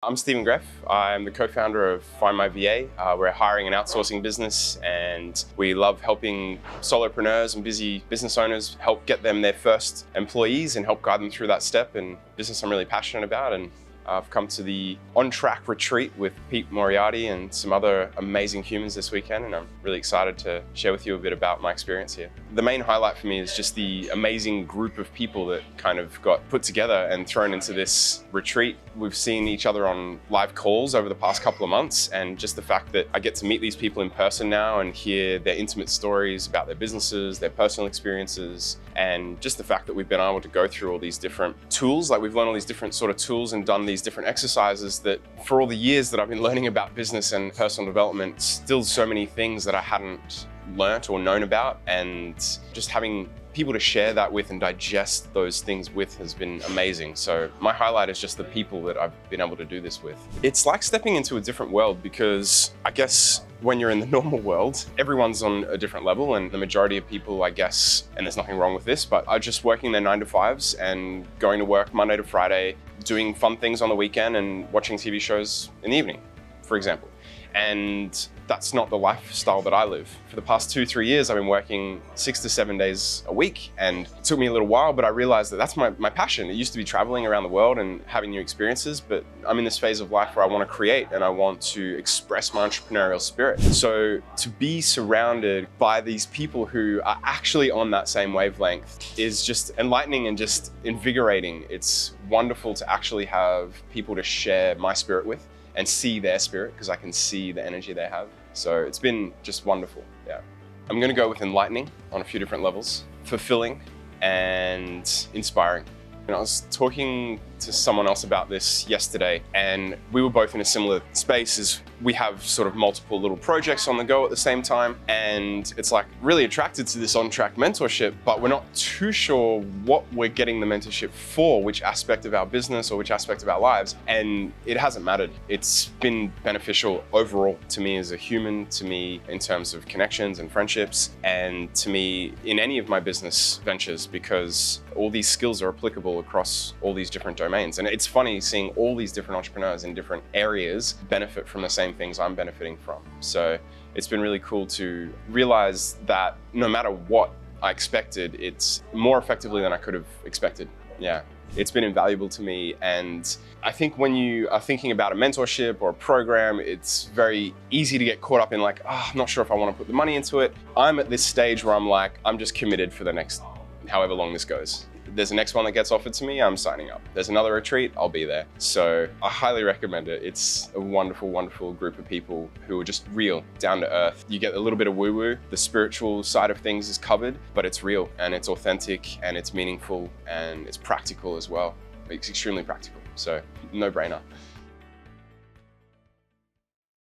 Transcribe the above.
I'm Stephen Greffe. I'm the co-founder of Find My VA. We're a hiring and outsourcing business, and we love helping solopreneurs and busy business owners help get them their first employees and help guide them through that step. And business I'm really passionate about. And I've come to the OnTrack Retreat with Moriarty and some other amazing humans this weekend, and I'm really excited to share with you a bit about my experience here. The main highlight for me is just the amazing group of people that kind of got put together and thrown into this retreat. We've seen each other on live calls over the past couple of months, and just the fact that I get to meet these people in person now and hear their intimate stories about their businesses, their personal experiences, and just the fact that we've been able to go through all these different tools, like we've learned all these different sort of tools and done these different exercises that for all the years that I've been learning about business and personal development, still so many things that I hadn't learnt or known about, and just having people to share that with and digest those things with has been amazing. So my highlight is just the people that I've been able to do this with. It's like stepping into a different world, because I guess when you're in the normal world, everyone's on a different level, and the majority of people, I guess, and there's nothing wrong with this, but are just working their 9-to-5s and going to work Monday to Friday, doing fun things on the weekend and watching TV shows in the evening, for example. And that's not the lifestyle that I live. For the past 2-3 years, I've been working 6 to 7 days a week, and it took me a little while, but I realized that that's my passion. It used to be traveling around the world and having new experiences, but I'm in this phase of life where I want to create and I want to express my entrepreneurial spirit. So to be surrounded by these people who are actually on that same wavelength is just enlightening and just invigorating. It's wonderful to actually have people to share my spirit with and see their spirit, because I can see the energy they have. So it's been just wonderful, yeah. I'm gonna go with enlightening on a few different levels, fulfilling and inspiring. And I was talking to someone else about this yesterday, and we were both in a similar space as we have sort of multiple little projects on the go at the same time. And it's like really attracted to this OnTrack mentorship, but we're not too sure what we're getting the mentorship for, which aspect of our business or which aspect of our lives. And it hasn't mattered. It's been beneficial overall to me as a human, to me in terms of connections and friendships, and to me in any of my business ventures, because all these skills are applicable across all these different domains. And it's funny seeing all these different entrepreneurs in different areas benefit from the same things I'm benefiting from. So it's been really cool to realize that no matter what I expected, it's more effectively than I could have expected. Yeah, it's been invaluable to me. And I think when you are thinking about a mentorship or a program, it's very easy to get caught up in like, oh, I'm not sure if I want to put the money into it. I'm at this stage where I'm like, I'm just committed for the next however long this goes. There's the next one that gets offered to me, I'm signing up. There's another retreat, I'll be there. So I highly recommend it. It's a wonderful, wonderful group of people who are just real, down to earth. You get a little bit of woo-woo. The spiritual side of things is covered, but it's real and it's authentic and it's meaningful and it's practical as well. It's extremely practical. So no brainer.